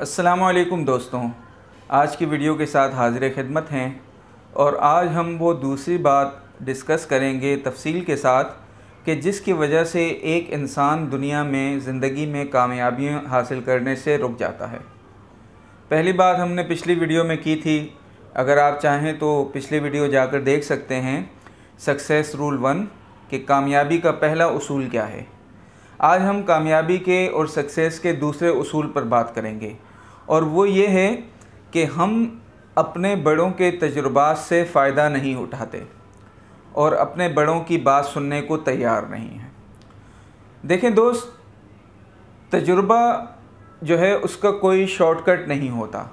अस्सलामुअलैकुम दोस्तों, आज की वीडियो के साथ हाज़िर खिदमत हैं और आज हम वो दूसरी बात डिस्कस करेंगे तफसील के साथ कि जिसकी वजह से एक इंसान दुनिया में ज़िंदगी में कामयाबियाँ हासिल करने से रुक जाता है। पहली बात हमने पिछली वीडियो में की थी, अगर आप चाहें तो पिछली वीडियो जाकर देख सकते हैं। सक्सेस रूल 1 कि कामयाबी का पहला उसूल क्या है। आज हम कामयाबी के और सक्सेस के दूसरे उसूल पर बात करेंगे और वो ये है कि हम अपने बड़ों के तजुर्बात से फ़ायदा नहीं उठाते और अपने बड़ों की बात सुनने को तैयार नहीं हैं। देखें दोस्त, तजुर्बा जो है उसका कोई शॉर्टकट नहीं होता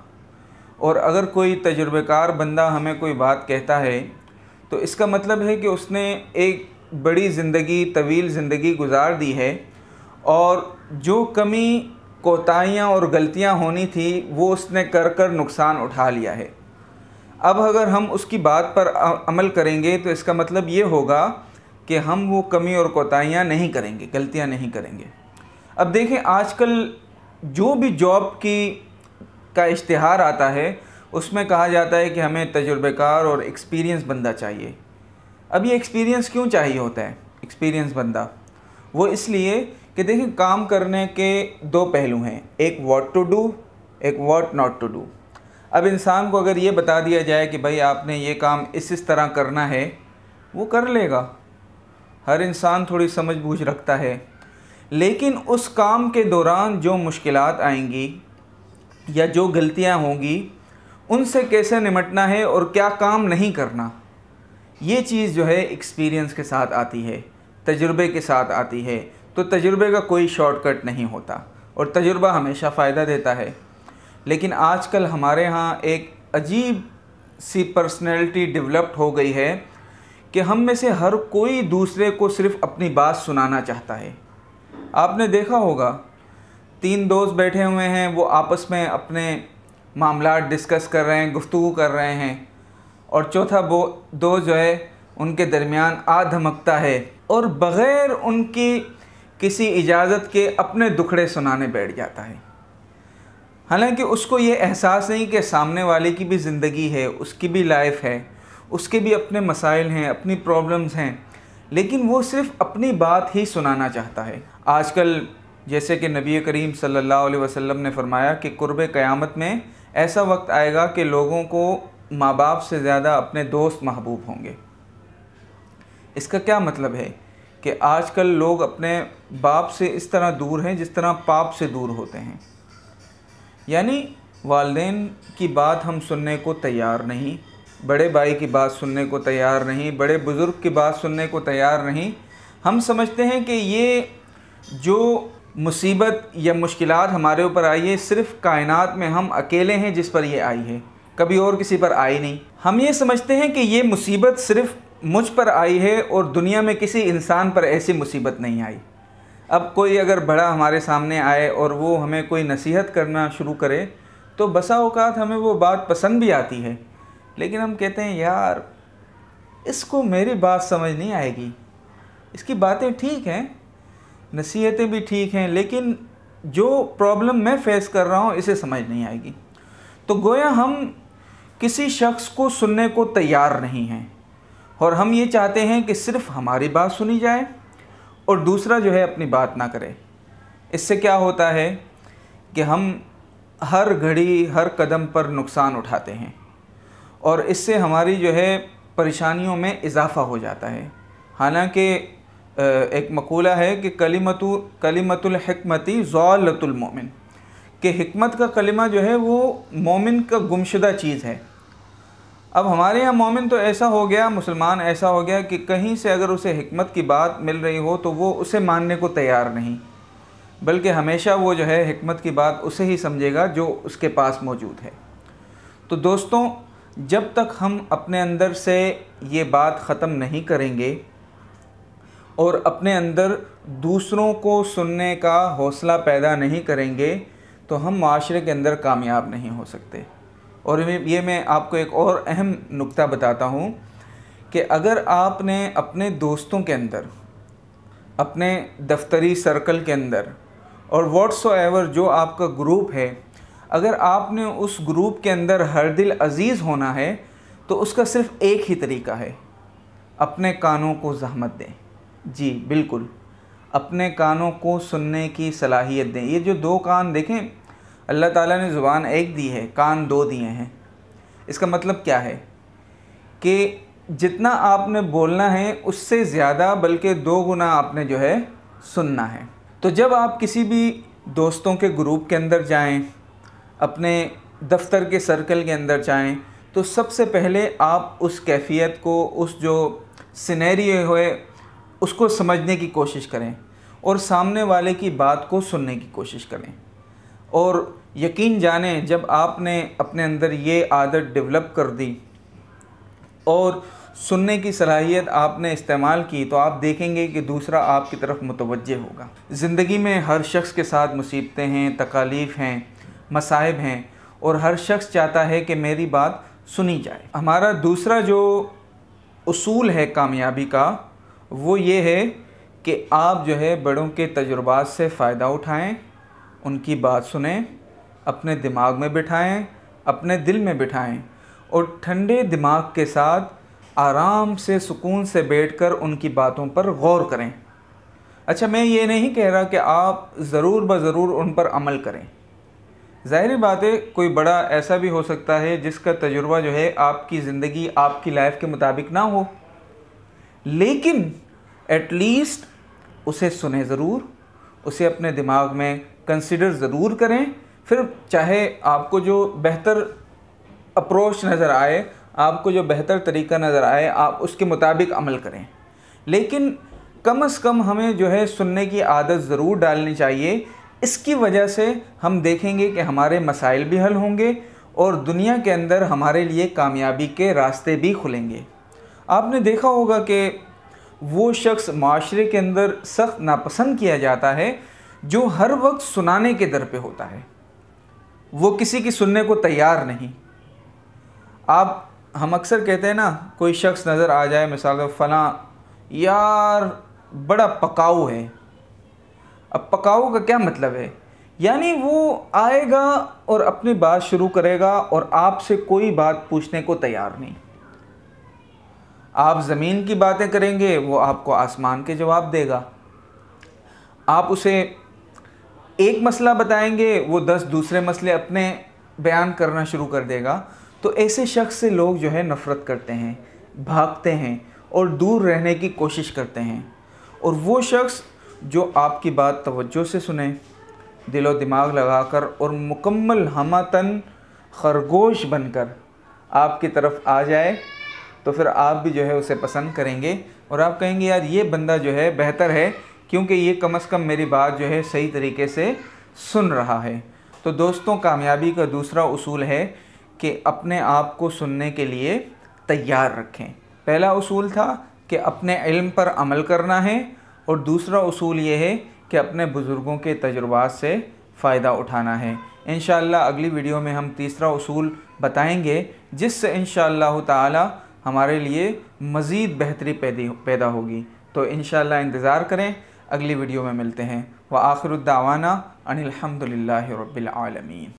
और अगर कोई तजुर्बेकार बंदा हमें कोई बात कहता है तो इसका मतलब है कि उसने एक बड़ी ज़िंदगी, तवील ज़िंदगी गुजार दी है और जो कमी, कोताहियाँ और गलतियाँ होनी थी वो उसने कर कर नुकसान उठा लिया है। अब अगर हम उसकी बात पर अमल करेंगे तो इसका मतलब ये होगा कि हम वो कमी और कोताहियाँ नहीं करेंगे, गलतियाँ नहीं करेंगे। अब देखें, आजकल जो भी जॉब का इश्तिहार आता है उसमें कहा जाता है कि हमें तजुर्बेकार और एक्सपीरियंस बंदा चाहिए। अब ये एक्सपीरियंस क्यों चाहिए होता है एक्सपीरियंस बंदा? वो इसलिए कि देखिए, काम करने के दो पहलू हैं, एक व्हाट टू डू, एक व्हाट नॉट टू डू। अब इंसान को अगर ये बता दिया जाए कि भाई आपने ये काम इस तरह करना है, वो कर लेगा। हर इंसान थोड़ी समझ बूझ रखता है, लेकिन उस काम के दौरान जो मुश्किलात आएंगी या जो गलतियां होंगी उनसे कैसे निपटना है और क्या काम नहीं करना, ये चीज़ जो है एक्सपीरियंस के साथ आती है, तजुर्बे के साथ आती है। तो तजुर्बे का कोई शॉर्टकट नहीं होता और तजुर्बा हमेशा फ़ायदा देता है। लेकिन आजकल हमारे यहाँ एक अजीब सी पर्सनैलिटी डेवलप्ड हो गई है कि हम में से हर कोई दूसरे को सिर्फ़ अपनी बात सुनाना चाहता है। आपने देखा होगा, 3 दोस्त बैठे हुए हैं, वो आपस में अपने मामलात डिस्कस कर रहे हैं, गुफ्तगू कर रहे हैं और चौथा दोस्त जो है उनके दरमियान आ धमकता है और बग़ैर उनकी किसी इजाज़त के अपने दुखड़े सुनाने बैठ जाता है। हालांकि उसको ये एहसास नहीं कि सामने वाले की भी ज़िंदगी है, उसकी भी लाइफ है, उसके भी अपने मसाइल हैं, अपनी प्रॉब्लम्स हैं, लेकिन वो सिर्फ़ अपनी बात ही सुनाना चाहता है। आजकल जैसे कि नबी करीम सल्लल्लाहु अलैहि वसल्लम ने फरमाया कि कुर्बे क़यामत में ऐसा वक्त आएगा कि लोगों को माँ बाप से ज़्यादा अपने दोस्त महबूब होंगे। इसका क्या मतलब है कि आजकल लोग अपने बाप से इस तरह दूर हैं जिस तरह पाप से दूर होते हैं। यानी वालिदैन की बात हम सुनने को तैयार नहीं, बड़े भाई की बात सुनने को तैयार नहीं, बड़े बुज़ुर्ग की बात सुनने को तैयार नहीं। हम समझते हैं कि ये जो मुसीबत या मुश्किलात हमारे ऊपर आई है, सिर्फ़ कायनात में हम अकेले हैं जिस पर ये आई है, कभी और किसी पर आई नहीं। हम ये समझते हैं कि ये मुसीबत सिर्फ़ मुझ पर आई है और दुनिया में किसी इंसान पर ऐसी मुसीबत नहीं आई। अब कोई अगर बड़ा हमारे सामने आए और वो हमें कोई नसीहत करना शुरू करे तो बसा औकात हमें वो बात पसंद भी आती है, लेकिन हम कहते हैं यार इसको मेरी बात समझ नहीं आएगी। इसकी बातें ठीक हैं, नसीहतें भी ठीक हैं, लेकिन जो प्रॉब्लम मैं फ़ेस कर रहा हूँ इसे समझ नहीं आएगी। तो गोया हम किसी शख्स को सुनने को तैयार नहीं हैं और हम ये चाहते हैं कि सिर्फ़ हमारी बात सुनी जाए और दूसरा जो है अपनी बात ना करे। इससे क्या होता है कि हम हर घड़ी, हर कदम पर नुकसान उठाते हैं और इससे हमारी जो है परेशानियों में इजाफ़ा हो जाता है। हालांकि एक मकूला है कि कलिमतुल हिकमती ज़ालतुल मोमिन, कि हिकमत का कलिमा जो है वो मोमिन का गुमशुदा चीज़ है। अब हमारे यहाँ मोमिन तो ऐसा हो गया, मुसलमान ऐसा हो गया कि कहीं से अगर उसे हिकमत की बात मिल रही हो तो वो उसे मानने को तैयार नहीं, बल्कि हमेशा वो जो है हिकमत की बात उसे ही समझेगा जो उसके पास मौजूद है। तो दोस्तों, जब तक हम अपने अंदर से ये बात ख़त्म नहीं करेंगे और अपने अंदर दूसरों को सुनने का हौसला पैदा नहीं करेंगे तो हम माशरे के अंदर कामयाब नहीं हो सकते। और ये मैं आपको एक और अहम नुक्ता बताता हूँ कि अगर आपने अपने दोस्तों के अंदर, अपने दफ्तरी सर्कल के अंदर और व्हाट्सोएवर जो आपका ग्रुप है, अगर आपने उस ग्रुप के अंदर हर दिल अज़ीज़ होना है तो उसका सिर्फ़ एक ही तरीका है, अपने कानों को ज़हमत दें। जी बिल्कुल, अपने कानों को सुनने की सलाहियत दें। ये जो दो कान देखें, अल्लाह ताला ने ज़ुबान एक दी है, कान दो दिए हैं। इसका मतलब क्या है कि जितना आपने बोलना है उससे ज़्यादा बल्कि 2 गुना आपने जो है सुनना है। तो जब आप किसी भी दोस्तों के ग्रुप के अंदर जाएं, अपने दफ्तर के सर्कल के अंदर जाएं, तो सबसे पहले आप उस कैफ़ियत को, उस जो सिनेरियो है उसको समझने की कोशिश करें और सामने वाले की बात को सुनने की कोशिश करें। और यकीन जानें, जब आपने अपने अंदर ये आदत डेवलप कर दी और सुनने की सलाहियत आपने इस्तेमाल की, तो आप देखेंगे कि दूसरा आपकी तरफ मुतवज्जे होगा। ज़िंदगी में हर शख्स के साथ मुसीबतें हैं, तकालीफ़ हैं, मसाइब हैं और हर शख्स चाहता है कि मेरी बात सुनी जाए। हमारा दूसरा जो उसूल है कामयाबी का, वो ये है कि आप जो है बड़ों के तजुर्बात से फ़ायदा उठाएं, उनकी बात सुनें, अपने दिमाग में बिठाएं, अपने दिल में बिठाएं और ठंडे दिमाग के साथ आराम से सुकून से बैठकर उनकी बातों पर गौर करें। अच्छा, मैं ये नहीं कह रहा कि आप ज़रूर ब-ज़रूर उन पर अमल करें। ज़ाहिर बात है, कोई बड़ा ऐसा भी हो सकता है जिसका तजुर्बा जो है आपकी ज़िंदगी, आपकी लाइफ के मुताबिक ना हो, लेकिन एटलीस्ट उसे सुने ज़रूर, उसे अपने दिमाग में कंसिडर ज़रूर करें। फिर चाहे आपको जो बेहतर अप्रोच नज़र आए, आपको जो बेहतर तरीका नज़र आए, आप उसके मुताबिक अमल करें। लेकिन कम से कम हमें जो है सुनने की आदत ज़रूर डालनी चाहिए। इसकी वजह से हम देखेंगे कि हमारे मसाइल भी हल होंगे और दुनिया के अंदर हमारे लिए कामयाबी के रास्ते भी खुलेंगे। आपने देखा होगा कि वो शख्स माशरे के अंदर सख्त नापसंद किया जाता है जो हर वक्त सुनाने के दर पे होता है, वो किसी की सुनने को तैयार नहीं। हम अक्सर कहते हैं ना, कोई शख्स नज़र आ जाए, मिसाल के फ़लाँ यार बड़ा पकाऊ है। अब पकाऊ का क्या मतलब है? यानी वो आएगा और अपनी बात शुरू करेगा और आपसे कोई बात पूछने को तैयार नहीं। आप ज़मीन की बातें करेंगे, वो आपको आसमान के जवाब देगा। आप उसे एक मसला बताएंगे, वो 10 दूसरे मसले अपने बयान करना शुरू कर देगा। तो ऐसे शख्स से लोग जो है नफ़रत करते हैं, भागते हैं और दूर रहने की कोशिश करते हैं। और वो शख्स जो आपकी बात तवज्जो से सुने, दिलो दिमाग लगाकर और मुकम्मल हमतन खरगोश बनकर आपकी तरफ आ जाए, तो फिर आप भी जो है उसे पसंद करेंगे और आप कहेंगे यार ये बंदा जो है बेहतर है, क्योंकि ये कम से कम मेरी बात जो है सही तरीके से सुन रहा है। तो दोस्तों, कामयाबी का दूसरा उसूल है कि अपने आप को सुनने के लिए तैयार रखें। पहला उसूल था कि अपने इल्म पर अमल करना है और दूसरा उसूल ये है कि अपने बुज़ुर्गों के तजुर्बात से फ़ायदा उठाना है। इंशाअल्लाह अगली वीडियो में हम तीसरा उसूल बताएंगे, जिससे इंशाअल्लाह ताला हमारे लिए मज़ीद बेहतरी पैदा होगी। तो इंशाअल्लाह इंतज़ार करें, अगली वीडियो में मिलते हैं। व आखिरुद्दावाना अनिल हम्दुलिल्लाहि रब्बिल आलमीन।